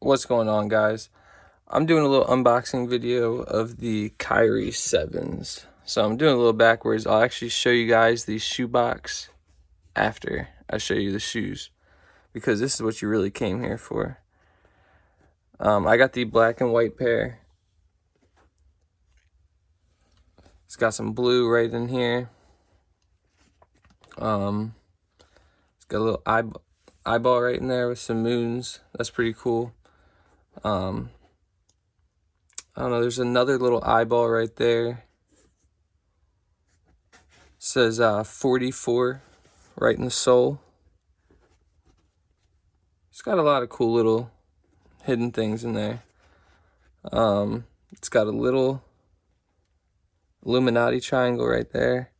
What's going on, guys? I'm doing a little unboxing video of the Kyrie 7s. So I'm doing a little backwards. I'll actually show you guys the shoebox after I show you the shoes, because this is what you really came here for. I got the black and white pair. It's got some blue right in here. It's got a little eyeball right in there with some moons. That's pretty cool. I don't know, there's another little eyeball right there. It says 44 right in the sole. It's got a lot of cool little hidden things in there. It's got a little Illuminati triangle right there.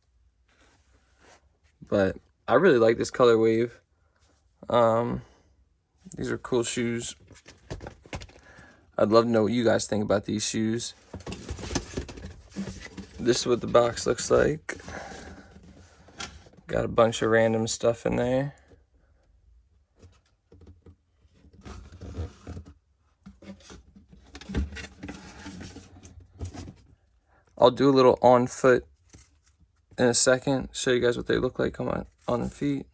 But I really like this color wave. These are cool shoes. I'd love to know what you guys think about these shoes. This is what the box looks like. Got a bunch of random stuff in there. I'll do a little on foot in a second, show you guys what they look like on the feet.